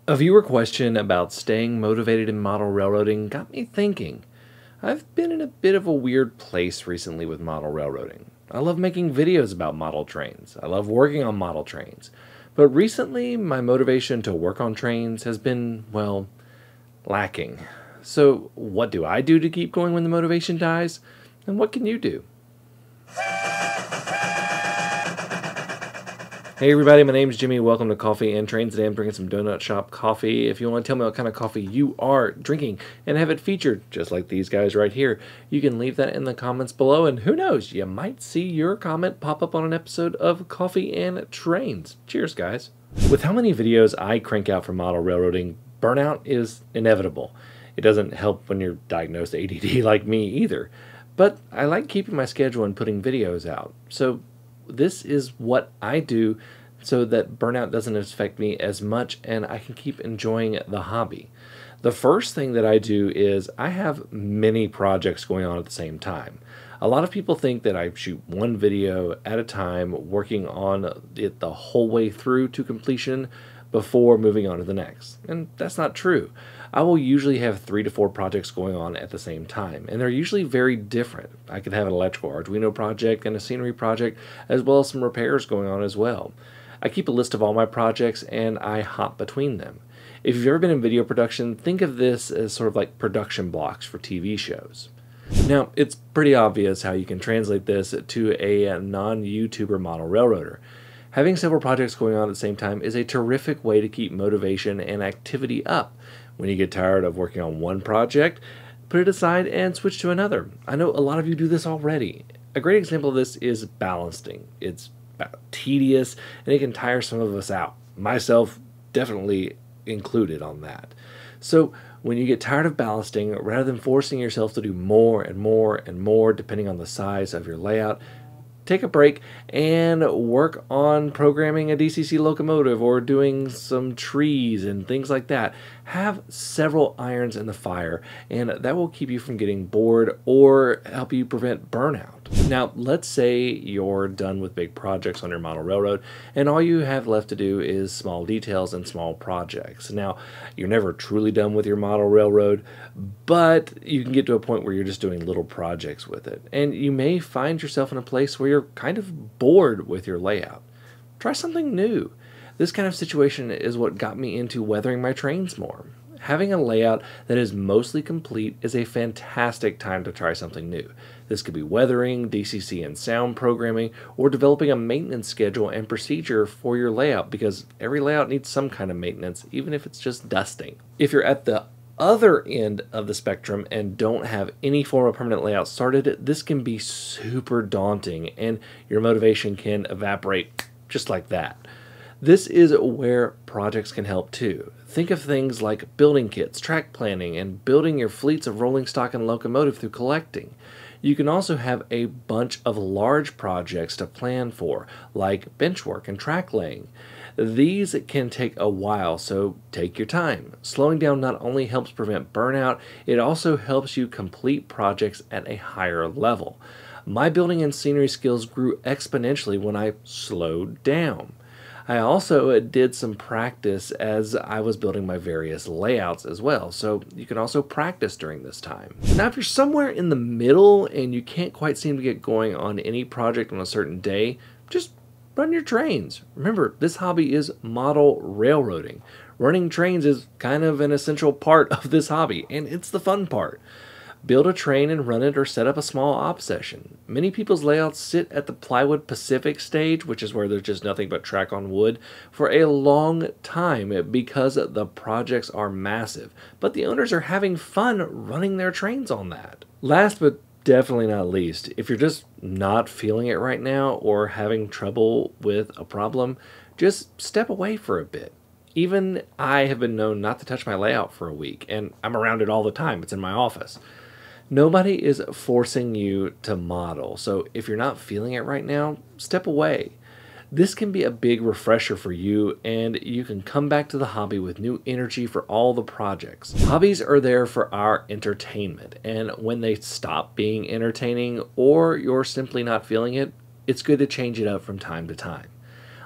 A viewer question about staying motivated in model railroading got me thinking. I've been in a bit of a weird place recently with model railroading. I love making videos about model trains. I love working on model trains. But recently, my motivation to work on trains has been, well, lacking. So, what do I do to keep going when the motivation dies? And what can you do? Hey everybody, my name is Jimmy. Welcome to Coffee and Trains. Today I'm drinking some Donut Shop coffee. If you want to tell me what kind of coffee you are drinking and have it featured, just like these guys right here, you can leave that in the comments below, and who knows, you might see your comment pop up on an episode of Coffee and Trains. Cheers, guys. With how many videos I crank out for model railroading, burnout is inevitable. It doesn't help when you're diagnosed ADD like me either. But I like keeping my schedule and putting videos out. So this is what I do so that burnout doesn't affect me as much and I can keep enjoying the hobby. The first thing that I do is I have many projects going on at the same time. A lot of people think that I shoot one video at a time, working on it the whole way through to completion before moving on to the next. And that's not true. I will usually have 3 to 4 projects going on at the same time, and they're usually very different. I could have an electrical Arduino project and a scenery project, as well as some repairs going on as well. I keep a list of all my projects and I hop between them. If you've ever been in video production, think of this as sort of like production blocks for TV shows. Now, it's pretty obvious how you can translate this to a non-YouTuber model railroader. Having several projects going on at the same time is a terrific way to keep motivation and activity up. When you get tired of working on one project, put it aside and switch to another. I know a lot of you do this already. A great example of this is ballasting. It's tedious and it can tire some of us out. Myself definitely included on that. So when you get tired of ballasting, rather than forcing yourself to do more and more and more depending on the size of your layout, take a break and work on programming a DCC locomotive or doing some trees and things like that. Have several irons in the fire, and that will keep you from getting bored or help you prevent burnout. Now, let's say you're done with big projects on your model railroad and all you have left to do is small details and small projects. Now, you're never truly done with your model railroad, but you can get to a point where you're just doing little projects with it. And you may find yourself in a place where you're kind of bored with your layout. Try something new. This kind of situation is what got me into weathering my trains more. Having a layout that is mostly complete is a fantastic time to try something new. This could be weathering, DCC and sound programming, or developing a maintenance schedule and procedure for your layout, because every layout needs some kind of maintenance, even if it's just dusting. If you're at the other end of the spectrum and don't have any form of permanent layout started, this can be super daunting and your motivation can evaporate just like that. This is where projects can help too. Think of things like building kits, track planning, and building your fleets of rolling stock and locomotive through collecting. You can also have a bunch of large projects to plan for, like bench work and track laying. These can take a while, so take your time. Slowing down not only helps prevent burnout, it also helps you complete projects at a higher level. My building and scenery skills grew exponentially when I slowed down. I also did some practice as I was building my various layouts as well, so you can also practice during this time. Now, if you're somewhere in the middle and you can't quite seem to get going on any project on a certain day, just run your trains. Remember, this hobby is model railroading. Running trains is kind of an essential part of this hobby, and it's the fun part. Build a train and run it or set up a small op session. Many people's layouts sit at the plywood Pacific stage, which is where there's just nothing but track on wood, for a long time because the projects are massive, but the owners are having fun running their trains on that. Last but definitely not least, if you're just not feeling it right now or having trouble with a problem, just step away for a bit. Even I have been known not to touch my layout for a week, and I'm around it all the time. It's in my office. Nobody is forcing you to model, so if you're not feeling it right now, step away. This can be a big refresher for you, and you can come back to the hobby with new energy for all the projects. Hobbies are there for our entertainment, and when they stop being entertaining or you're simply not feeling it, it's good to change it up from time to time.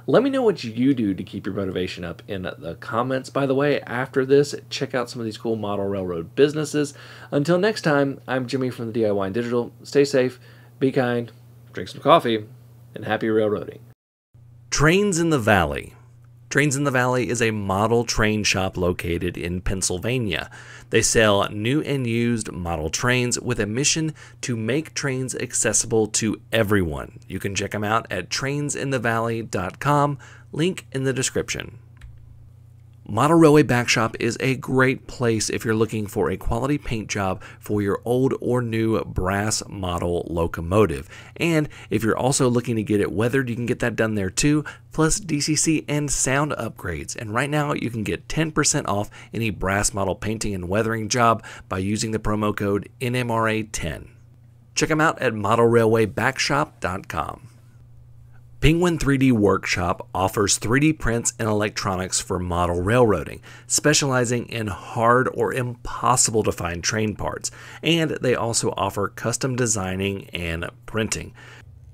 Let me know what you do to keep your motivation up in the comments. By the way, after this, check out some of these cool model railroad businesses. Until next time, I'm Jimmy from the DIY and Digital. Stay safe, be kind, drink some coffee, and happy railroading. Trains in the Valley. Trains in the Valley is a model train shop located in Pennsylvania. They sell new and used model trains with a mission to make trains accessible to everyone. You can check them out at trainsinthevalley.com, link in the description. Model Railway Backshop is a great place if you're looking for a quality paint job for your old or new brass model locomotive. And if you're also looking to get it weathered, you can get that done there too, plus DCC and sound upgrades. And right now you can get 10% off any brass model painting and weathering job by using the promo code NMRA10. Check them out at modelrailwaybackshop.com. Penguin 3D Workshop offers 3D prints and electronics for model railroading, specializing in hard or impossible to find train parts, and they also offer custom designing and printing.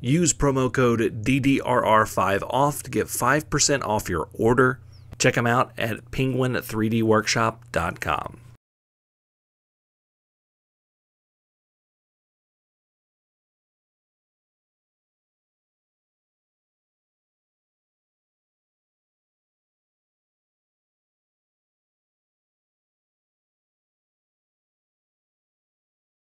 Use promo code DDRR5OFF to get 5% off your order. Check them out at penguin3dworkshop.com.